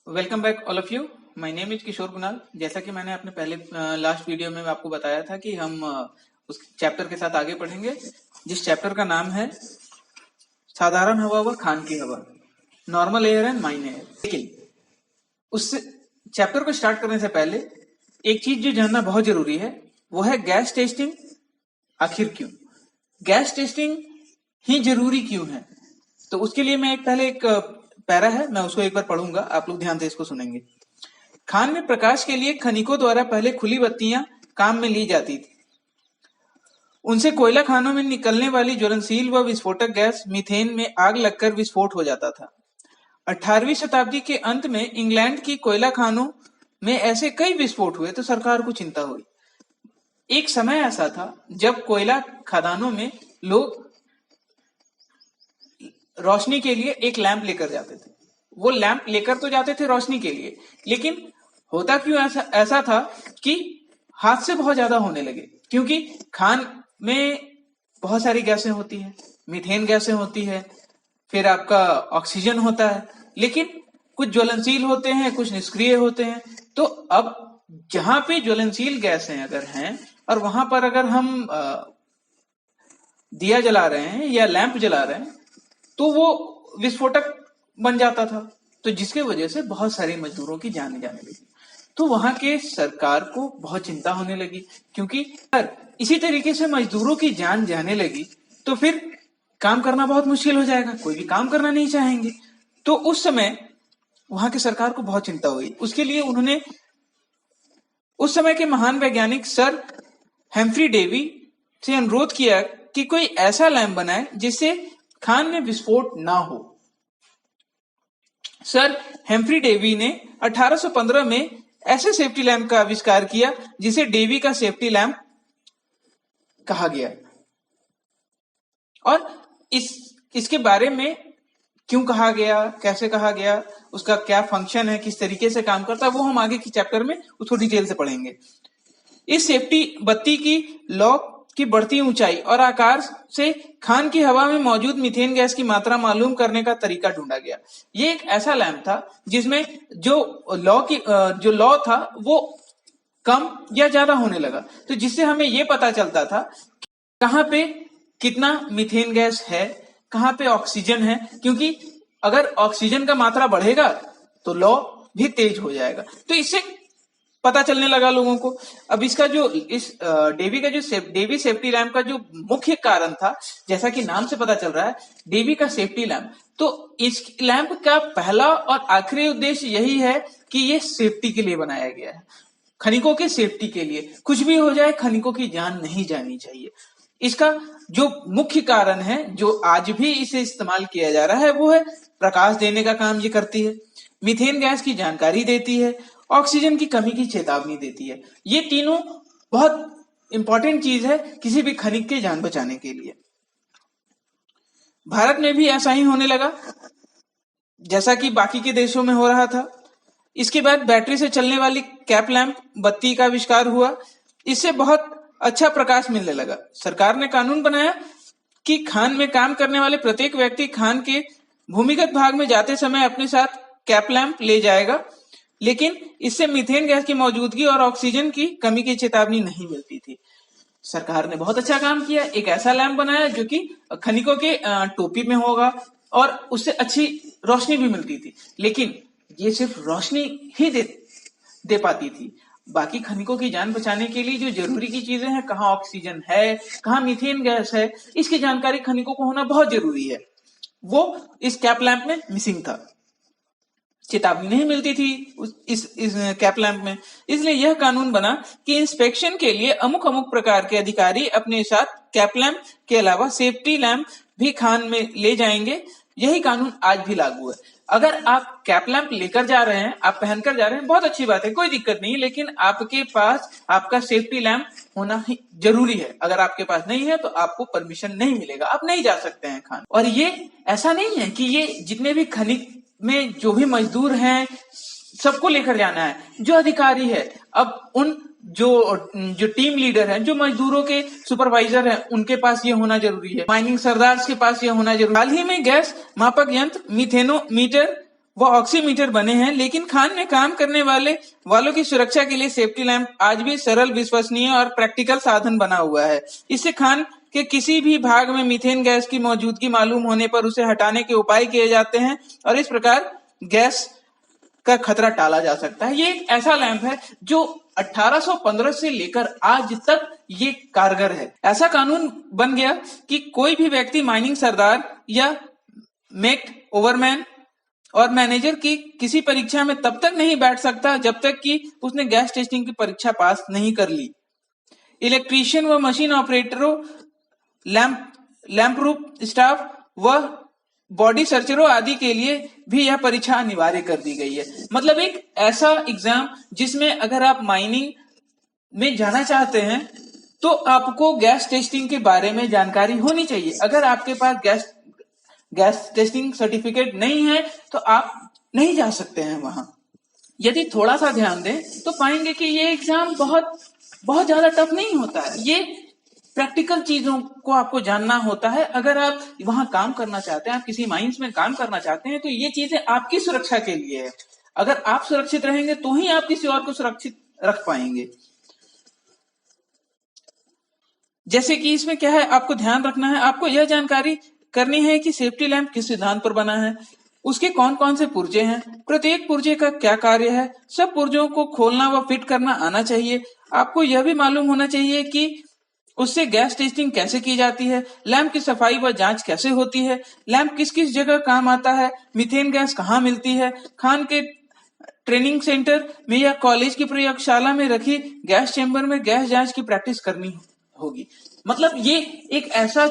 Welcome back all of you. My name is Kishore Kunal. जैसा कि मैंने अपने पहले लास्ट वीडियो में आपको बताया था कि हम उस चैप्टर के साथ आगे पढ़ेंगे जिस चैप्टर का नाम है साधारण हवा व खान की हवा, normal air and mine air. लेकिन उस चैप्टर को स्टार्ट करने से पहले एक चीज जो जानना बहुत जरूरी है वो है गैस टेस्टिंग। आखिर क्यों गैस टेस्टिंग ही जरूरी क्यों है? तो उसके लिए मैं पहले एक पैरा है, मैं उसको एक बार पढ़ूंगा, आप लोग ध्यान से इसको सुनेंगे। खान में प्रकाश के लिए खनिकों द्वारा पहले खुली बत्तियां काम में ली जाती थी। उनसे कोयला खानों में निकलने वाली ज्वलनशील व विस्फोटक गैस मीथेन में आग लगकर विस्फोट हो जाता था। 18वीं शताब्दी के अंत में इंग्लैंड की कोयला खानों में ऐसे कई विस्फोट हुए तो सरकार को चिंता हुई। एक समय ऐसा था जब कोयला खदानों में लोग रोशनी के लिए एक लैंप लेकर जाते थे। वो लैंप लेकर तो जाते थे रोशनी के लिए, लेकिन होता क्यों ऐसा था कि हादसे बहुत ज्यादा होने लगे, क्योंकि खान में बहुत सारी गैसें होती है, मीथेन गैसें होती है, फिर आपका ऑक्सीजन होता है, लेकिन कुछ ज्वलनशील होते हैं, कुछ निष्क्रिय होते हैं। तो अब जहां पे ज्वलनशील गैसें अगर हैं और वहां पर अगर हम दिया जला रहे हैं या लैंप जला रहे हैं तो वो विस्फोटक बन जाता था, तो जिसकी वजह से बहुत सारे मजदूरों की जान जाने लगी। तो वहां के सरकार को बहुत चिंता होने लगी, क्योंकि अगर इसी तरीके से मजदूरों की जान जाने लगी तो फिर काम करना बहुत मुश्किल हो जाएगा, कोई भी काम करना नहीं चाहेंगे। तो उस समय वहां के सरकार को बहुत चिंता हुई। उसके लिए उन्होंने उस समय के महान वैज्ञानिक सर हेम्फ्री डेवी से अनुरोध किया कि कोई ऐसा लैंप बनाए जिससे खान में विस्फोट ना हो। सर हेम्फ्री डेवी ने 1815 में ऐसे सेफ्टी लैंप का आविष्कार किया जिसे डेवी का सेफ्टी लैंप कहा गया। और इसके बारे में क्यों कहा गया, कैसे कहा गया, उसका क्या फंक्शन है, किस तरीके से काम करता है, वो हम आगे की चैप्टर में उसको डिटेल से पढ़ेंगे। इस सेफ्टी बत्ती की लौ की बढ़ती ऊंचाई और आकार से खान की हवा में मौजूद मीथेन गैस की मात्रा मालूम करने का तरीका ढूंढा गया। ये एक ऐसा लैंप था जिसमें जो लॉ था वो कम या ज्यादा होने लगा, तो जिससे हमें ये पता चलता था कहां पे कितना मीथेन गैस है, कहां पे ऑक्सीजन है, क्योंकि अगर ऑक्सीजन का मात्रा बढ़ेगा तो लॉ भी तेज हो जाएगा। तो इससे पता चलने लगा लोगों को। अब इसका जो इस डेवी का जो डेवी सेफ्टी लैंप का जो मुख्य कारण था, जैसा कि नाम से पता चल रहा है डेवी का सेफ्टी लैंप, तो इस लैंप का पहला और आखिरी उद्देश्य यही है कि ये सेफ्टी के लिए बनाया गया है, खनिकों के सेफ्टी के लिए। कुछ भी हो जाए, खनिकों की जान नहीं जानी चाहिए। इसका जो मुख्य कारण है, जो आज भी इसे इस्तेमाल किया जा रहा है, वो है प्रकाश देने का काम ये करती है, मीथेन गैस की जानकारी देती है, ऑक्सीजन की कमी की चेतावनी देती है। ये तीनों बहुत इंपॉर्टेंट चीज है किसी भी खनिक की जान बचाने के लिए। भारत में भी ऐसा ही होने लगा जैसा कि बाकी के देशों में हो रहा था। इसके बाद बैटरी से चलने वाली कैप लैंप बत्ती का आविष्कार हुआ। इससे बहुत अच्छा प्रकाश मिलने लगा। सरकार ने कानून बनाया कि खान में काम करने वाले प्रत्येक व्यक्ति खान के भूमिगत भाग में जाते समय अपने साथ कैप लैंप ले जाएगा, लेकिन इससे मीथेन गैस की मौजूदगी और ऑक्सीजन की कमी की चेतावनी नहीं मिलती थी। सरकार ने बहुत अच्छा काम किया, एक ऐसा लैंप बनाया जो कि खनिकों के टोपी में होगा और उससे अच्छी रोशनी भी मिलती थी, लेकिन ये सिर्फ रोशनी ही दे पाती थी। बाकी खनिकों की जान बचाने के लिए जो जरूरी की चीजें हैं, कहाँ ऑक्सीजन है, कहाँ मीथेन गैस है, इसकी जानकारी खनिकों को होना बहुत जरूरी है। वो इस कैप लैंप में मिसिंग था, चेतावनी नहीं मिलती थी इस कैप लैंप में। इसलिए यह कानून बना कि इंस्पेक्शन के लिए अमुक अमुक प्रकार के अधिकारी अपने साथ कैप लैंप के अलावा सेफ्टी लैंप भी खान में ले जाएंगे। यही कानून आज भी लागू है। अगर आप कैप लैंप लेकर जा रहे हैं, आप पहनकर जा रहे हैं, बहुत अच्छी बात है, कोई दिक्कत नहीं, लेकिन आपके पास आपका सेफ्टी लैंप होना ही जरूरी है। अगर आपके पास नहीं है तो आपको परमिशन नहीं मिलेगा, आप नहीं जा सकते हैं खान। और ये ऐसा नहीं है कि ये जितने भी खनिक में जो भी मजदूर हैं सबको लेकर जाना है, जो अधिकारी है, अब उन जो टीम लीडर हैं, जो मजदूरों के सुपरवाइजर हैं, उनके पास ये होना जरूरी है। माइनिंग सरदार के पास ये होना जरूरी है। हाल ही में गैस मापक यंत्र मीथेनोमीटर वो ऑक्सीमीटर बने हैं, लेकिन खान में काम करने वालों की सुरक्षा के लिए सेफ्टी लैंप आज भी सरल, विश्वसनीय और प्रैक्टिकल साधन बना हुआ है। इससे खान के किसी भी भाग में मीथेन गैस की मौजूदगी मालूम होने पर उसे हटाने के उपाय किए जाते हैं और इस प्रकार गैस का खतरा टाला जा सकता है। ये एक ऐसा लैंप है जो 1815 से लेकर आज तक ये कारगर है। ऐसा कानून बन गया कि कोई भी व्यक्ति माइनिंग सरदार या मेट ओवरमैन और मैनेजर की किसी परीक्षा में तब तक नहीं बैठ सकता जब तक कि उसने गैस टेस्टिंग की परीक्षा पास नहीं कर ली। इलेक्ट्रीशियन व मशीन ऑपरेटरों, लैंप रूफ स्टाफ व बॉडी सर्चरों आदि के लिए भी यह परीक्षा अनिवार्य कर दी गई है। मतलब एक ऐसा एग्जाम जिसमें अगर आप माइनिंग में जाना चाहते हैं तो आपको गैस टेस्टिंग के बारे में जानकारी होनी चाहिए। अगर आपके पास गैस टेस्टिंग सर्टिफिकेट नहीं है तो आप नहीं जा सकते हैं वहां। यदि थोड़ा सा ध्यान दें तो पाएंगे कि ये एग्जाम बहुत ज्यादा टफ नहीं होता है। ये प्रैक्टिकल चीजों को आपको जानना होता है। अगर आप वहां काम करना चाहते हैं, आप किसी माइंस में काम करना चाहते हैं, तो ये चीजें आपकी सुरक्षा के लिए है। अगर आप सुरक्षित रहेंगे तो ही आप किसी और को सुरक्षित रख पाएंगे। जैसे कि इसमें क्या है, आपको ध्यान रखना है, आपको यह जानकारी करनी है कि सेफ्टी लैंप किस सिद्धांत पर बना है, उसके कौन कौन से पुर्जे हैं, प्रत्येक पुर्जे का क्या कार्य है, सब पुर्जों को खोलना व फिट करना आना चाहिए। आपको यह भी मालूम होना चाहिए कि उससे गैस टेस्टिंग कैसे की जाती है, लैंप की सफाई व जांच कैसे होती है, लैंप किस किस जगह काम आता है, मीथेन गैस कहाँ मिलती है, खान के ट्रेनिंग सेंटर में या कॉलेज की प्रयोगशाला में रखी गैस चेंबर में गैस जांच की प्रैक्टिस करनी होगी। मतलब ये एक ऐसा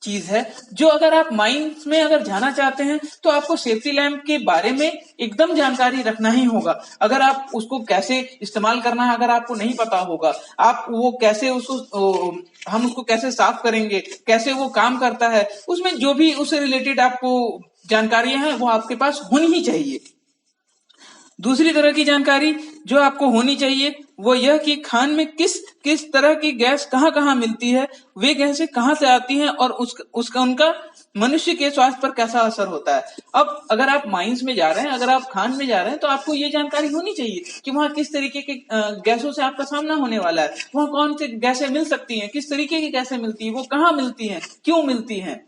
चीज है जो अगर आप माइंस में अगर जाना चाहते हैं तो आपको सेफ्टी लैंप के बारे में एकदम जानकारी रखना ही होगा। अगर आप उसको कैसे इस्तेमाल करना है अगर आपको नहीं पता होगा, आप वो कैसे हम उसको कैसे साफ करेंगे, कैसे वो काम करता है, उसमें जो भी उससे रिलेटेड आपको जानकारियां हैं वो आपके पास होनी ही चाहिए। दूसरी तरह की जानकारी जो आपको होनी चाहिए वो यह कि खान में किस किस तरह की गैस कहाँ कहाँ मिलती है, वे गैसें कहाँ से आती हैं और उनका मनुष्य के स्वास्थ्य पर कैसा असर होता है। अब अगर आप माइंस में जा रहे हैं, अगर आप खान में जा रहे हैं, तो आपको ये जानकारी होनी चाहिए कि वहां किस तरीके के गैसों से आपका सामना होने वाला है, वहां कौन सी गैसें मिल सकती हैं, किस तरीके की गैसें मिलती है, वो कहाँ मिलती हैं, क्यों मिलती हैं।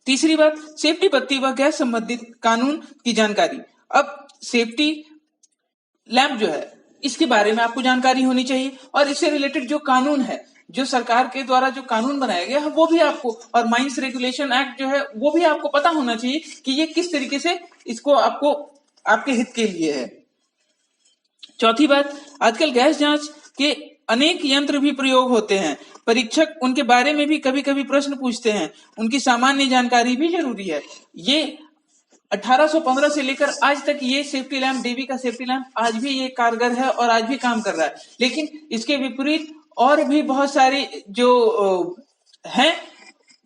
तीसरी बात, सेफ्टी बत्ती व गैस संबंधित कानून की जानकारी। अब सेफ्टी लैंप जो है इसके बारे में आपको जानकारी होनी चाहिए और इससे रिलेटेड जो कानून है, जो सरकार के द्वारा जो कानून बनाया गया है वो भी आपको, और माइंस रेगुलेशन एक्ट जो है वो भी आपको पता होना चाहिए कि ये किस तरीके से इसको आपको आपके हित के लिए है। चौथी बात, आजकल गैस जांच के अनेक यंत्र भी प्रयोग होते हैं। परीक्षक उनके बारे में भी कभी कभी प्रश्न पूछते हैं, उनकी सामान्य जानकारी भी जरूरी है। ये 1815 से लेकर आज तक ये सेफ्टी लैंप, डेवी का सेफ्टी लैंप आज भी ये कारगर है और आज भी काम कर रहा है। लेकिन इसके विपरीत और भी बहुत सारी जो हैं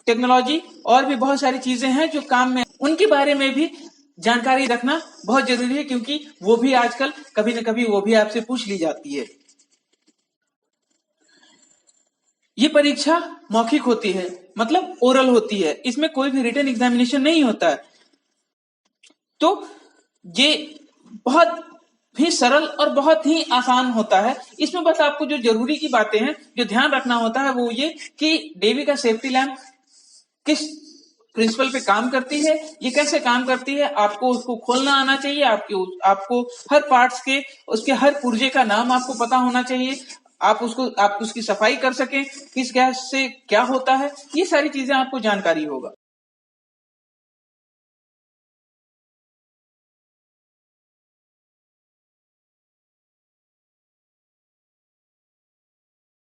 टेक्नोलॉजी, और भी बहुत सारी चीजें हैं जो काम में, उनके बारे में भी जानकारी रखना बहुत जरूरी है, क्योंकि वो भी आजकल कभी न कभी वो भी आपसे पूछ ली जाती है। ये परीक्षा मौखिक होती है, मतलब ओरल होती है, इसमें कोई भी रिटन एग्जामिनेशन नहीं होता है। तो ये बहुत भी सरल और बहुत ही आसान होता है। इसमें बस आपको जो जरूरी की बातें हैं, जो ध्यान रखना होता है वो ये कि डेवी का सेफ्टी लैंप किस प्रिंसिपल पे काम करती है, ये कैसे काम करती है, आपको उसको खोलना आना चाहिए, आपको हर पार्ट्स के उसके हर पुर्जे का नाम आपको पता होना चाहिए, आप उसकी सफाई कर सकें, किस गैस से क्या होता है, ये सारी चीजें आपको जानकारी होगा।